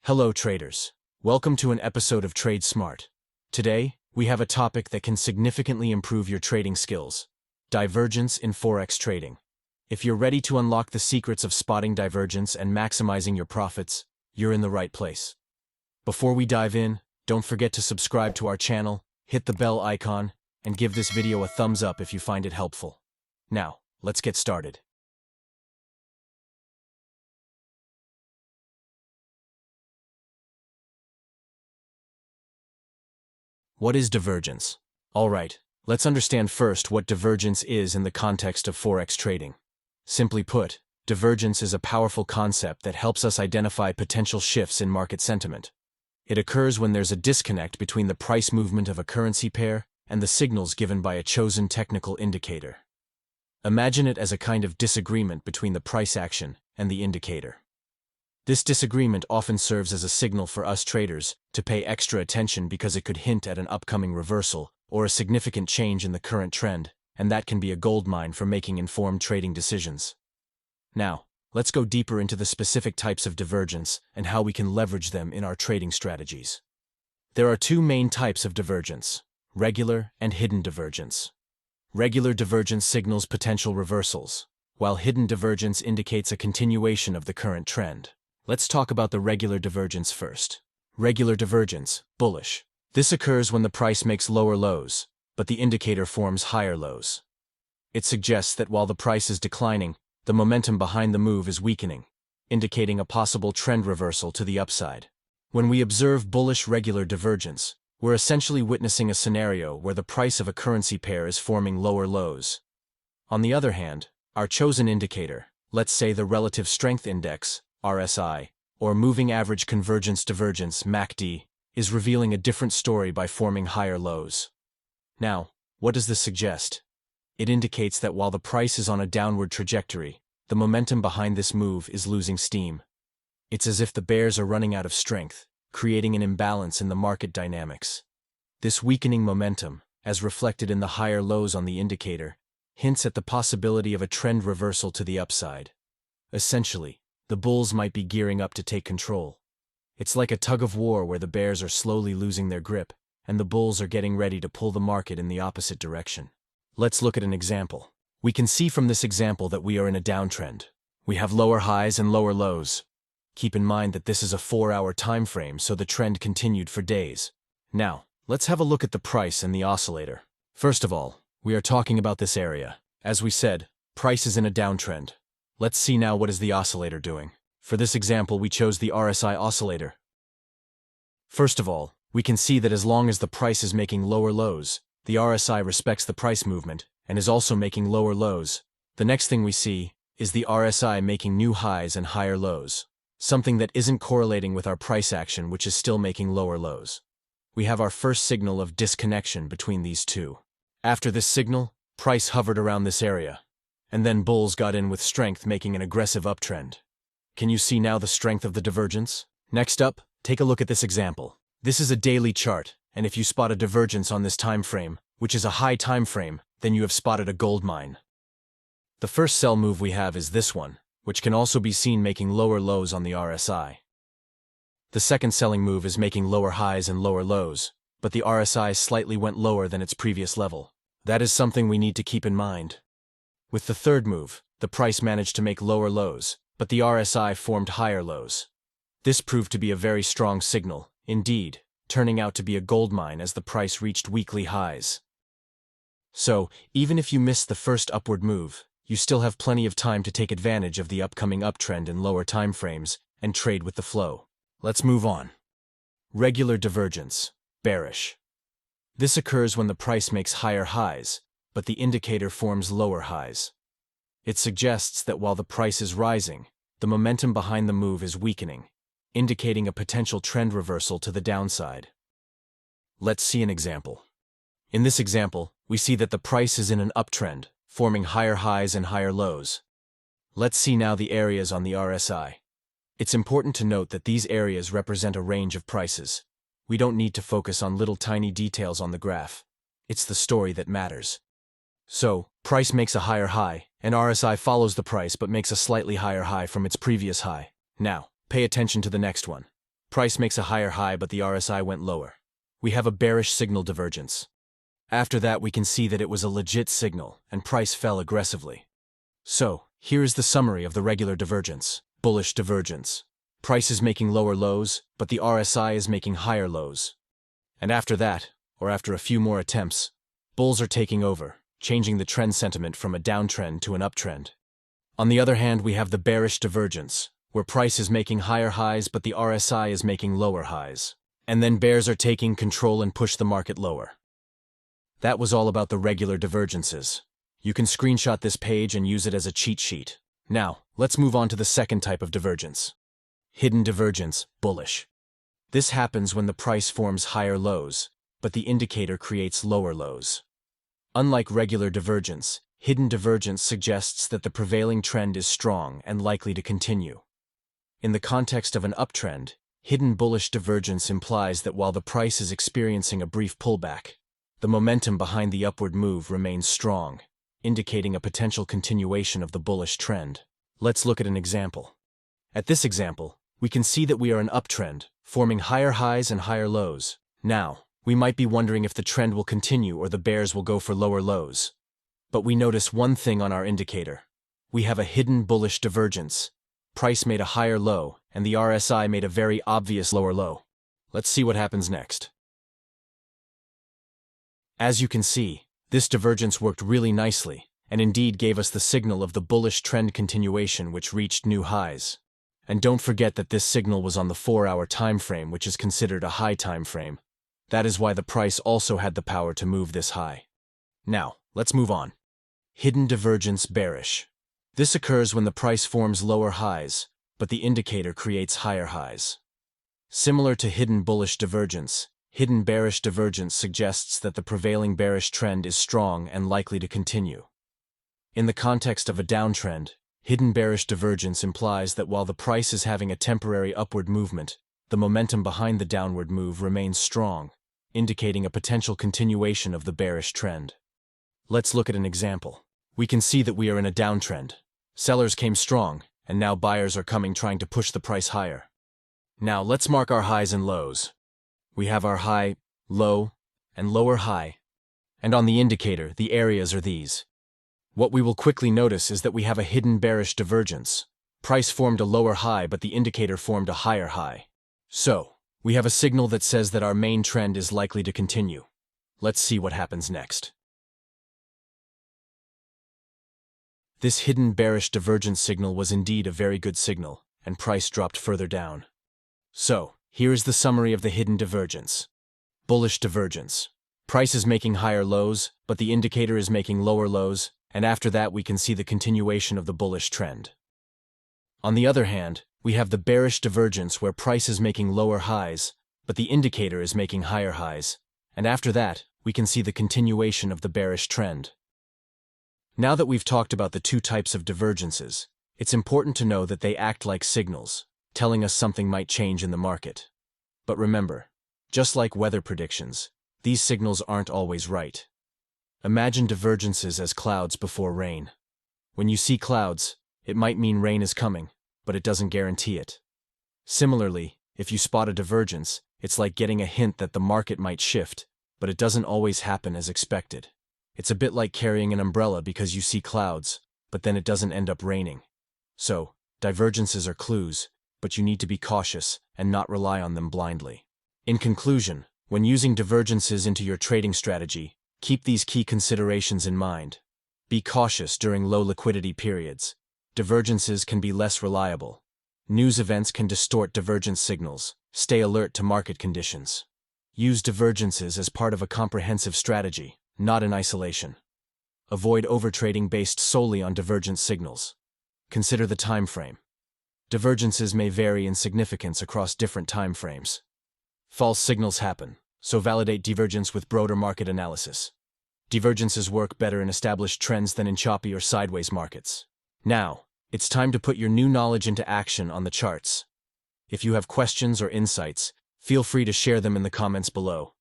Hello traders. Welcome to an episode of Trade Smart. Today, we have a topic that can significantly improve your trading skills: divergence in Forex trading. If you're ready to unlock the secrets of spotting divergence and maximizing your profits, you're in the right place. Before we dive in, don't forget to subscribe to our channel, hit the bell icon, and give this video a thumbs up if you find it helpful. Now, let's get started. What is divergence? Alright, let's understand first what divergence is in the context of Forex trading. Simply put, divergence is a powerful concept that helps us identify potential shifts in market sentiment. It occurs when there's a disconnect between the price movement of a currency pair and the signals given by a chosen technical indicator. Imagine it as a kind of disagreement between the price action and the indicator. This disagreement often serves as a signal for us traders to pay extra attention because it could hint at an upcoming reversal or a significant change in the current trend, and that can be a goldmine for making informed trading decisions. Now, let's go deeper into the specific types of divergence and how we can leverage them in our trading strategies. There are two main types of divergence: regular and hidden divergence. Regular divergence signals potential reversals, while hidden divergence indicates a continuation of the current trend. Let's talk about the regular divergence first. Regular divergence, bullish. This occurs when the price makes lower lows, but the indicator forms higher lows. It suggests that while the price is declining, the momentum behind the move is weakening, indicating a possible trend reversal to the upside. When we observe bullish regular divergence, we're essentially witnessing a scenario where the price of a currency pair is forming lower lows. On the other hand, our chosen indicator, let's say the Relative Strength Index, RSI, or Moving Average Convergence Divergence, MACD, is revealing a different story by forming higher lows. Now, what does this suggest? It indicates that while the price is on a downward trajectory, the momentum behind this move is losing steam. It's as if the bears are running out of strength, creating an imbalance in the market dynamics. This weakening momentum, as reflected in the higher lows on the indicator, hints at the possibility of a trend reversal to the upside. Essentially, the bulls might be gearing up to take control. It's like a tug-of-war where the bears are slowly losing their grip, and the bulls are getting ready to pull the market in the opposite direction. Let's look at an example. We can see from this example that we are in a downtrend. We have lower highs and lower lows. Keep in mind that this is a 4-hour time frame, so the trend continued for days. Now, let's have a look at the price and the oscillator. First of all, we are talking about this area. As we said, price is in a downtrend. Let's see now what is the oscillator doing. For this example, we chose the RSI oscillator. First of all, we can see that as long as the price is making lower lows, the RSI respects the price movement and is also making lower lows. The next thing we see is the RSI making new highs and higher lows, something that isn't correlating with our price action, which is still making lower lows. We have our first signal of disconnection between these two. After this signal, price hovered around this area, and then bulls got in with strength, making an aggressive uptrend. Can you see now the strength of the divergence? Next up, take a look at this example. This is a daily chart, and if you spot a divergence on this time frame, which is a high time frame, then you have spotted a gold mine. The first sell move we have is this one, which can also be seen making lower lows on the RSI. The second selling move is making lower highs and lower lows, but the RSI slightly went lower than its previous level. That is something we need to keep in mind. With the third move, the price managed to make lower lows, but the RSI formed higher lows. This proved to be a very strong signal, indeed, turning out to be a gold mine as the price reached weekly highs. So, even if you missed the first upward move, you still have plenty of time to take advantage of the upcoming uptrend in lower time frames and trade with the flow. Let's move on. Regular divergence, bearish. This occurs when the price makes higher highs, but the indicator forms lower highs. It suggests that while the price is rising, the momentum behind the move is weakening, indicating a potential trend reversal to the downside. Let's see an example. In this example, we see that the price is in an uptrend, forming higher highs and higher lows. Let's see now the areas on the RSI. It's important to note that these areas represent a range of prices. We don't need to focus on little tiny details on the graph. It's the story that matters. So, price makes a higher high, and RSI follows the price but makes a slightly higher high from its previous high. Now, pay attention to the next one. Price makes a higher high, but the RSI went lower. We have a bearish signal divergence. After that, we can see that it was a legit signal, and price fell aggressively. So, here is the summary of the regular divergence. Bullish divergence. Price is making lower lows, but the RSI is making higher lows. And after that, or after a few more attempts, bulls are taking over, changing the trend sentiment from a downtrend to an uptrend. On the other hand, we have the bearish divergence, where price is making higher highs but the RSI is making lower highs. And then bears are taking control and push the market lower. That was all about the regular divergences. You can screenshot this page and use it as a cheat sheet. Now, let's move on to the second type of divergence. Hidden divergence, bullish. This happens when the price forms higher lows, but the indicator creates lower lows. Unlike regular divergence, hidden divergence suggests that the prevailing trend is strong and likely to continue. In the context of an uptrend, hidden bullish divergence implies that while the price is experiencing a brief pullback, the momentum behind the upward move remains strong, indicating a potential continuation of the bullish trend. Let's look at an example. At this example, we can see that we are an uptrend, forming higher highs and higher lows. Now, we might be wondering if the trend will continue or the bears will go for lower lows. But we notice one thing on our indicator. We have a hidden bullish divergence. Price made a higher low, and the RSI made a very obvious lower low. Let's see what happens next. As you can see, this divergence worked really nicely, and indeed gave us the signal of the bullish trend continuation which reached new highs. And don't forget that this signal was on the 4-hour time frame, which is considered a high time frame. That is why the price also had the power to move this high. Now, let's move on. Hidden divergence bearish. This occurs when the price forms lower highs, but the indicator creates higher highs. Similar to hidden bullish divergence, hidden bearish divergence suggests that the prevailing bearish trend is strong and likely to continue. In the context of a downtrend, hidden bearish divergence implies that while the price is having a temporary upward movement, the momentum behind the downward move remains strong, indicating a potential continuation of the bearish trend. Let's look at an example. We can see that we are in a downtrend. Sellers came strong, and now buyers are coming trying to push the price higher. Now let's mark our highs and lows. We have our high, low, and lower high. And on the indicator, the areas are these. What we will quickly notice is that we have a hidden bearish divergence. Price formed a lower high, but the indicator formed a higher high. So, we have a signal that says that our main trend is likely to continue. Let's see what happens next. This hidden bearish divergence signal was indeed a very good signal, and price dropped further down. So, here is the summary of the hidden divergence. Bullish divergence. Price is making higher lows, but the indicator is making lower lows, and after that we can see the continuation of the bullish trend. On the other hand, we have the bearish divergence where price is making lower highs, but the indicator is making higher highs, and after that we can see the continuation of the bearish trend. Now that we've talked about the two types of divergences, it's important to know that they act like signals, telling us something might change in the market. But remember, just like weather predictions, these signals aren't always right. Imagine divergences as clouds before rain. When you see clouds, it might mean rain is coming, but it doesn't guarantee it. Similarly, if you spot a divergence, it's like getting a hint that the market might shift, but it doesn't always happen as expected. It's a bit like carrying an umbrella because you see clouds, but then it doesn't end up raining. So, divergences are clues, but you need to be cautious and not rely on them blindly. In conclusion, when using divergences into your trading strategy, keep these key considerations in mind. Be cautious during low liquidity periods. Divergences can be less reliable. News events can distort divergence signals. Stay alert to market conditions. Use divergences as part of a comprehensive strategy, not in isolation. Avoid overtrading based solely on divergence signals. Consider the time frame. Divergences may vary in significance across different time frames. False signals happen, so validate divergence with broader market analysis. Divergences work better in established trends than in choppy or sideways markets. Now, it's time to put your new knowledge into action on the charts. If you have questions or insights, feel free to share them in the comments below.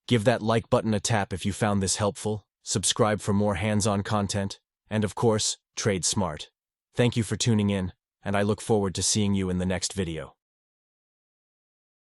Give that like button a tap if you found this helpful, subscribe for more hands-on content, and of course, trade smart. Thank you for tuning in, and I look forward to seeing you in the next video.